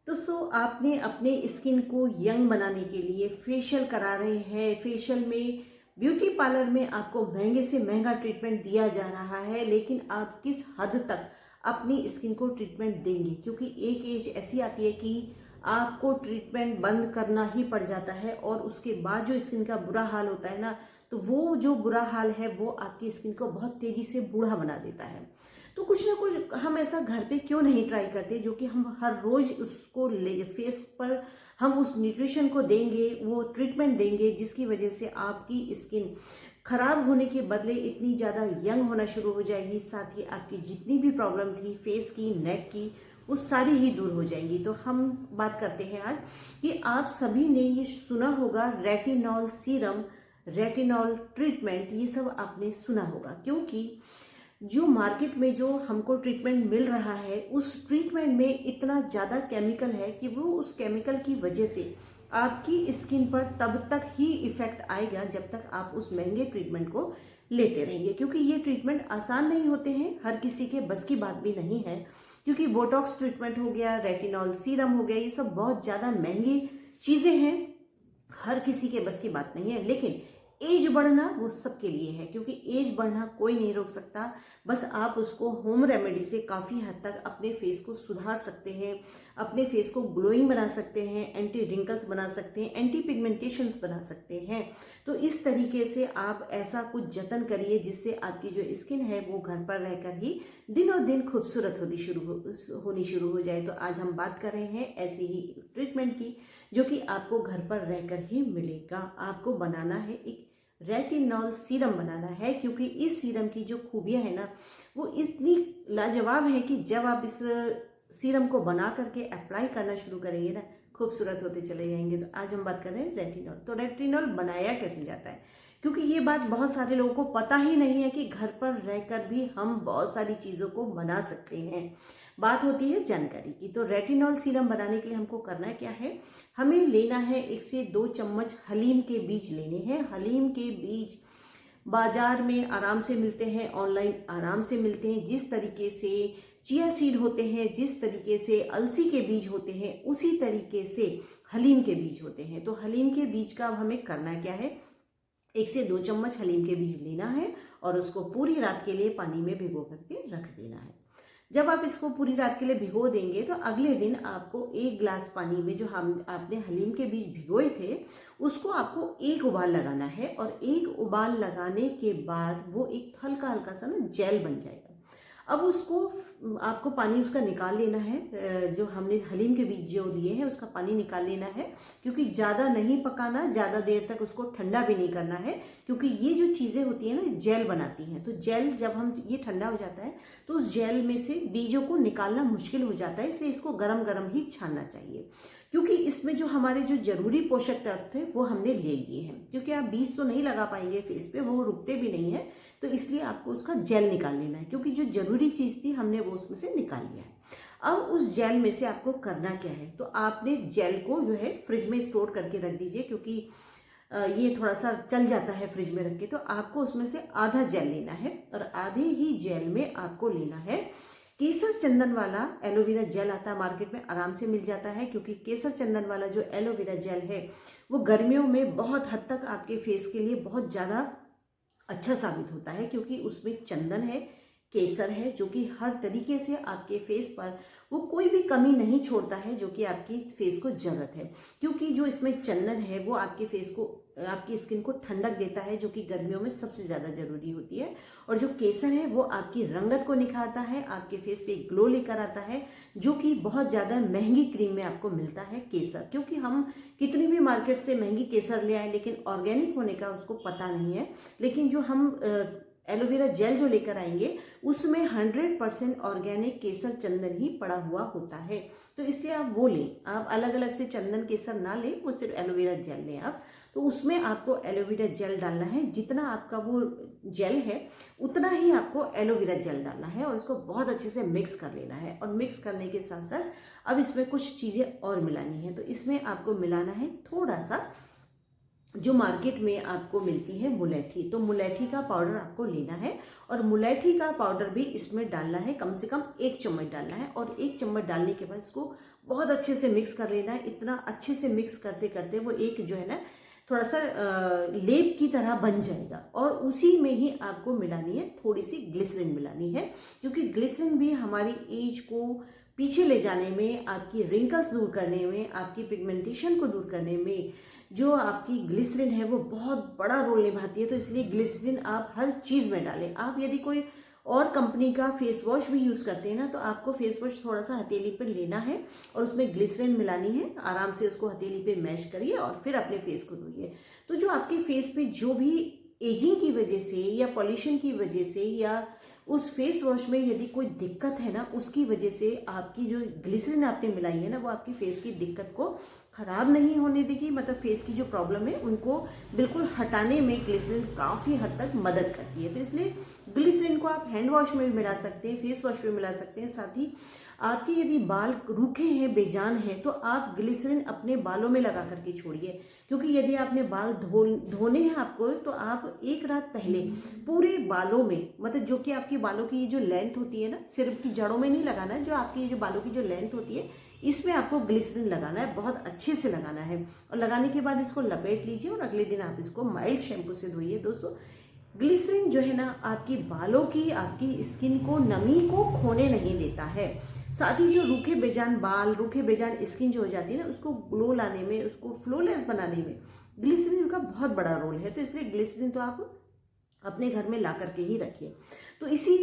दोस्तों, आपने अपने स्किन को यंग बनाने के लिए फेशियल करा रहे हैं। फेशियल में ब्यूटी पार्लर में आपको महंगे से महंगा ट्रीटमेंट दिया जा रहा है, लेकिन आप किस हद तक अपनी स्किन को ट्रीटमेंट देंगे? क्योंकि एक एज ऐसी आती है कि आपको ट्रीटमेंट बंद करना ही पड़ जाता है और उसके बाद जो स्किन का बुरा हाल होता है ना, तो वो जो बुरा हाल है वो आपकी स्किन को बहुत तेजी से बूढ़ा बना देता है। तो कुछ ना कुछ हम ऐसा घर पे क्यों नहीं ट्राई करते जो कि हम हर रोज उसको ले फेस पर हम उस न्यूट्रिशन को देंगे, वो ट्रीटमेंट देंगे जिसकी वजह से आपकी स्किन खराब होने के बदले इतनी ज़्यादा यंग होना शुरू हो जाएगी। साथ ही आपकी जितनी भी प्रॉब्लम थी फेस की, नेक की, वो सारी ही दूर हो जाएंगी। तो हम बात करते हैं आज कि आप सभी ने ये सुना होगा रेटिनॉल सीरम, रेटिनॉल ट्रीटमेंट, ये सब आपने सुना होगा। क्योंकि जो मार्केट में जो हमको ट्रीटमेंट मिल रहा है उस ट्रीटमेंट में इतना ज़्यादा केमिकल है कि वो उस केमिकल की वजह से आपकी स्किन पर तब तक ही इफ़ेक्ट आएगा जब तक आप उस महंगे ट्रीटमेंट को लेते रहेंगे। क्योंकि ये ट्रीटमेंट आसान नहीं होते हैं, हर किसी के बस की बात भी नहीं है। क्योंकि बोटॉक्स ट्रीटमेंट हो गया, रेटिनॉल सीरम हो गया, ये सब बहुत ज़्यादा महंगी चीज़ें हैं, हर किसी के बस की बात नहीं है। लेकिन एज बढ़ना वो सबके लिए है, क्योंकि एज बढ़ना कोई नहीं रोक सकता। बस आप उसको होम रेमेडी से काफ़ी हद तक अपने फेस को सुधार सकते हैं, अपने फेस को ग्लोइंग बना सकते हैं, एंटी रिंकल्स बना सकते हैं, एंटी पिगमेंटेशंस बना सकते हैं। तो इस तरीके से आप ऐसा कुछ जतन करिए जिससे आपकी जो स्किन है वो घर पर रहकर ही दिनों दिन खूबसूरत होनी शुरू हो जाए। तो आज हम बात कर रहे हैं ऐसी ही ट्रीटमेंट की जो कि आपको घर पर रहकर ही मिलेगा। आपको बनाना है एक रेटिनॉल सीरम बनाना है, क्योंकि इस सीरम की जो खूबियां है ना वो इतनी लाजवाब है कि जब आप इस सीरम को बना करके अप्लाई करना शुरू करेंगे ना, खूबसूरत होते चले जाएंगे। तो आज हम बात कर रहे हैं रेटिनॉल। तो रेटिनॉल बनाया कैसे जाता है, क्योंकि ये बात बहुत सारे लोगों को पता ही नहीं है कि घर पर रहकर भी हम बहुत सारी चीज़ों को बना सकते हैं। बात होती है जानकारी की। तो रेटिनॉल सीरम बनाने के लिए हमको करना क्या है, हमें लेना है 1 से 2 चम्मच हलीम के बीज लेने हैं। हलीम के बीज बाजार में आराम से मिलते हैं, ऑनलाइन आराम से मिलते हैं। जिस तरीके से चिया सीड होते हैं, जिस तरीके से अलसी के बीज होते हैं, उसी तरीके से हलीम के बीज होते हैं। तो हलीम के बीज का अब हमें करना क्या है, 1 से 2 चम्मच हलीम के बीज लेना है और उसको पूरी रात के लिए पानी में भिगो करके रख देना है। जब आप इसको पूरी रात के लिए भिगो देंगे तो अगले दिन आपको 1 गिलास पानी में जो आपने हलीम के बीज भिगोए थे उसको आपको 1 उबाल लगाना है। और 1 उबाल लगाने के बाद वो एक हल्का हल्का सा ना जेल बन जाएगा। अब उसको आपको पानी उसका निकाल लेना है, जो हमने हलीम के बीज जो लिए हैं उसका पानी निकाल लेना है। क्योंकि ज़्यादा नहीं पकाना, ज़्यादा देर तक उसको ठंडा भी नहीं करना है, क्योंकि ये जो चीज़ें होती हैं ना जेल बनाती हैं। तो जेल जब हम ये ठंडा हो जाता है तो उस जेल में से बीजों को निकालना मुश्किल हो जाता है, इसलिए इसको गरम गरम ही छानना चाहिए। क्योंकि इसमें जो हमारे जो जरूरी पोषक तत्व थे वो हमने ले लिए हैं। क्योंकि आप बीज तो नहीं लगा पाएंगे फेस पे, वो रुकते भी नहीं है, तो इसलिए आपको उसका जेल निकाल लेना है। क्योंकि जो जरूरी चीज़ थी हमने वो उसमें से निकाल लिया है। अब उस जेल में से आपको करना क्या है, तो आपने जेल को जो है फ्रिज में स्टोर करके रख दीजिए, क्योंकि ये थोड़ा सा चल जाता है फ्रिज में रख के। तो आपको उसमें से आधा जेल लेना है और आधे ही जेल में आपको लेना है केसर चंदन वाला एलोवेरा जेल। आता है मार्केट में, आराम से मिल जाता है। क्योंकि केसर चंदन वाला जो एलोवेरा जेल है वो गर्मियों में बहुत हद तक आपके फेस के लिए बहुत ज़्यादा अच्छा साबित होता है, क्योंकि उसमें चंदन है, केसर है, जो कि हर तरीके से आपके फेस पर वो कोई भी कमी नहीं छोड़ता है जो कि आपकी फेस को ज़रूरत है। क्योंकि जो इसमें चंदन है वो आपके फेस को, आपकी स्किन को ठंडक देता है, जो कि गर्मियों में सबसे ज़्यादा ज़रूरी होती है। और जो केसर है वो आपकी रंगत को निखारता है, आपके फेस पे ग्लो लेकर आता है, जो कि बहुत ज़्यादा महंगी क्रीम में आपको मिलता है केसर। क्योंकि हम कितनी भी मार्केट से महंगी केसर ले आए लेकिन ऑर्गेनिक होने का उसको पता नहीं है। लेकिन जो हम एलोवेरा जेल जो लेकर आएंगे उसमें 100% ऑर्गेनिक केसर चंदन ही पड़ा हुआ होता है। तो इसलिए आप वो लें, आप अलग अलग से चंदन केसर ना लें, वो सिर्फ एलोवेरा जेल लें आप। तो उसमें आपको एलोवेरा जेल डालना है, जितना आपका वो जेल है उतना ही आपको एलोवेरा जेल डालना है और इसको बहुत अच्छे से मिक्स कर लेना है। और मिक्स करने के साथ साथ अब इसमें कुछ चीज़ें और मिलानी है। तो इसमें आपको मिलाना है थोड़ा सा जो मार्केट में आपको मिलती है मुलेठी, तो मुलेठी का पाउडर आपको लेना है और मुलेठी का पाउडर भी इसमें डालना है, कम से कम 1 चम्मच डालना है। और 1 चम्मच डालने के बाद इसको बहुत अच्छे से मिक्स कर लेना है। इतना अच्छे से मिक्स करते करते वो एक जो है ना थोड़ा सा लेप की तरह बन जाएगा। और उसी में ही आपको मिलानी है थोड़ी सी ग्लिसरीन मिलानी है, क्योंकि ग्लिसरीन भी हमारी एज को पीछे ले जाने में, आपकी रिंकल्स दूर करने में, आपकी पिगमेंटेशन को दूर करने में जो आपकी ग्लिसरीन है वो बहुत बड़ा रोल निभाती है। तो इसलिए ग्लिसरीन आप हर चीज़ में डालें। आप यदि कोई और कंपनी का फेस वॉश भी यूज़ करते हैं ना, तो आपको फेस वॉश थोड़ा सा हथेली पर लेना है और उसमें ग्लिसरीन मिलानी है। आराम से उसको हथेली पे मैश करिए और फिर अपने फेस को धोइए। तो जो आपके फेस पे जो भी एजिंग की वजह से या पॉल्यूशन की वजह से या उस फेस वॉश में यदि कोई दिक्कत है ना, उसकी वजह से आपकी जो ग्लिसरीन आपने मिलाई है ना, वो आपकी फेस की दिक्कत को ख़राब नहीं होने देगी। मतलब फेस की जो प्रॉब्लम है उनको बिल्कुल हटाने में ग्लिसरीन काफ़ी हद तक मदद करती है। तो इसलिए ग्लिसरीन को आप हैंड वॉश में भी मिला सकते हैं, फेस वॉश में मिला सकते हैं। साथ ही आपके यदि बाल रूखे हैं, बेजान हैं, तो आप ग्लिसरीन अपने बालों में लगा करके छोड़िए। क्योंकि यदि आपने बाल धोने हैं आपको, तो आप एक रात पहले पूरे बालों में, मतलब जो कि आपकी बालों की ये जो लेंथ होती है ना, सिर्फ की जड़ों में नहीं लगाना है, जो आपकी ये जो बालों की जो लेंथ होती है इसमें आपको ग्लिसरीन लगाना है, बहुत अच्छे से लगाना है। और लगाने के बाद इसको लपेट लीजिए और अगले दिन आप इसको माइल्ड शैम्पू से धोइए। दोस्तों, ग्लिसरीन जो है ना आपकी बालों की, आपकी स्किन को, नमी को खोने नहीं देता है। साथ ही जो रूखे बेजान बाल, रूखे बेजान स्किन जो हो जाती है ना, उसको ग्लो लाने में, उसको फ्लोलेस बनाने में ग्लिसरीन का बहुत बड़ा रोल है। तो इसलिए ग्लिसरीन तो आप अपने घर में ला करके ही रखिए। तो इसी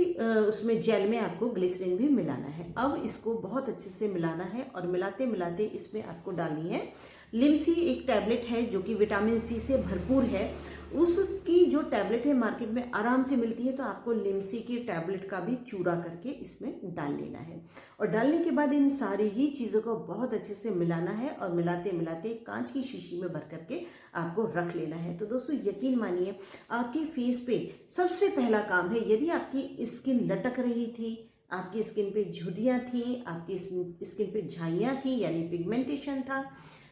उसमें जेल में आपको ग्लिसरीन भी मिलाना है। अब इसको बहुत अच्छे से मिलाना है और मिलाते मिलाते इसमें आपको डालनी है लिमसी। एक टैबलेट है जो कि विटामिन सी से भरपूर है। उसकी जो टैबलेट है मार्केट में आराम से मिलती है, तो आपको लिमसी की टैबलेट का भी चूरा करके इसमें डाल लेना है। और डालने के बाद इन सारी ही चीज़ों को बहुत अच्छे से मिलाना है और मिलाते मिलाते कांच की शीशी में भर करके आपको रख लेना है। तो दोस्तों, यकीन मानिए, आपके फेस पे सबसे पहला काम है, यदि आपकी स्किन लटक रही थी, आपकी स्किन पे झुर्रियाँ थी, आपकी स्किन पे झाइयाँ थी यानी पिगमेंटेशन था,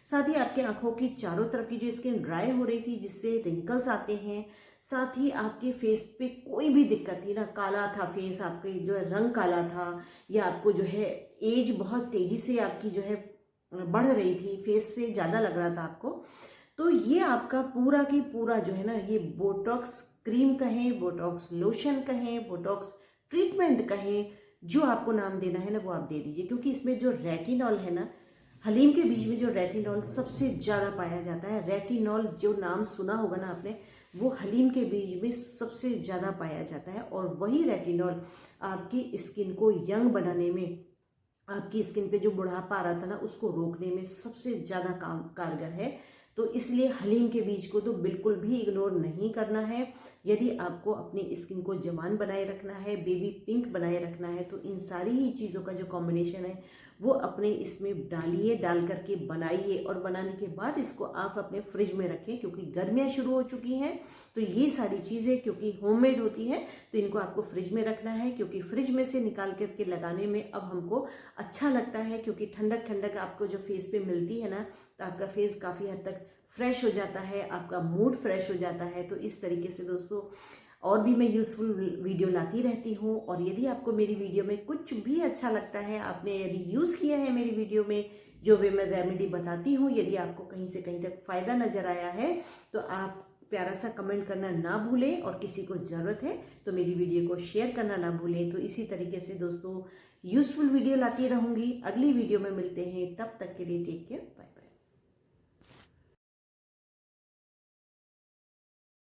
साथ ही आपके आंखों की चारों तरफ की जो स्किन ड्राई हो रही थी जिससे रिंकल्स आते हैं, साथ ही आपके फेस पे कोई भी दिक्कत थी ना, काला था फेस, आपके जो है रंग काला था, या आपको जो है एज बहुत तेज़ी से आपकी जो है बढ़ रही थी, फेस से ज़्यादा लग रहा था आपको, तो ये आपका पूरा की पूरा जो है ना, ये बोटॉक्स क्रीम कहें, बोटॉक्स लोशन कहें, बोटॉक्स ट्रीटमेंट कहें, जो आपको नाम देना है ना वो आप दे दीजिए। क्योंकि इसमें जो रेटिनॉल है ना, हलीम के बीज में जो रेटिनॉल सबसे ज़्यादा पाया जाता है, रेटिनॉल जो नाम सुना होगा ना आपने, वो हलीम के बीज में सबसे ज़्यादा पाया जाता है। और वही रेटिनॉल आपकी स्किन को यंग बनाने में, आपकी स्किन पे जो बुढ़ापा आ रहा था ना उसको रोकने में सबसे ज़्यादा काम कारगर है। तो इसलिए हलीम के बीज को तो बिल्कुल भी इग्नोर नहीं करना है। यदि आपको अपनी स्किन को जवान बनाए रखना है, बेबी पिंक बनाए रखना है, तो इन सारी ही चीज़ों का जो कॉम्बिनेशन है वो अपने इसमें डालिए, डाल करके बनाइए। और बनाने के बाद इसको आप अपने फ्रिज में रखें, क्योंकि गर्मियाँ शुरू हो चुकी हैं। तो ये सारी चीज़ें क्योंकि होममेड होती है, तो इनको आपको फ्रिज में रखना है, क्योंकि फ्रिज में से निकाल करके लगाने में अब हमको अच्छा लगता है। क्योंकि ठंडक ठंडक आपको जो फेस पे मिलती है ना, तो आपका फेस काफ़ी हद तक फ्रेश हो जाता है, आपका मूड फ्रेश हो जाता है। तो इस तरीके से दोस्तों, और भी मैं यूज़फुल वीडियो लाती रहती हूँ। और यदि आपको मेरी वीडियो में कुछ भी अच्छा लगता है, आपने यदि यूज़ किया है मेरी वीडियो में जो भी मैं रेमेडी बताती हूँ, यदि आपको कहीं से कहीं तक फ़ायदा नज़र आया है, तो आप प्यारा सा कमेंट करना ना भूलें। और किसी को ज़रूरत है तो मेरी वीडियो को शेयर करना ना भूलें। तो इसी तरीके से दोस्तों यूज़फुल वीडियो लाती रहूँगी। अगली वीडियो में मिलते हैं, तब तक के लिए टेक केयर।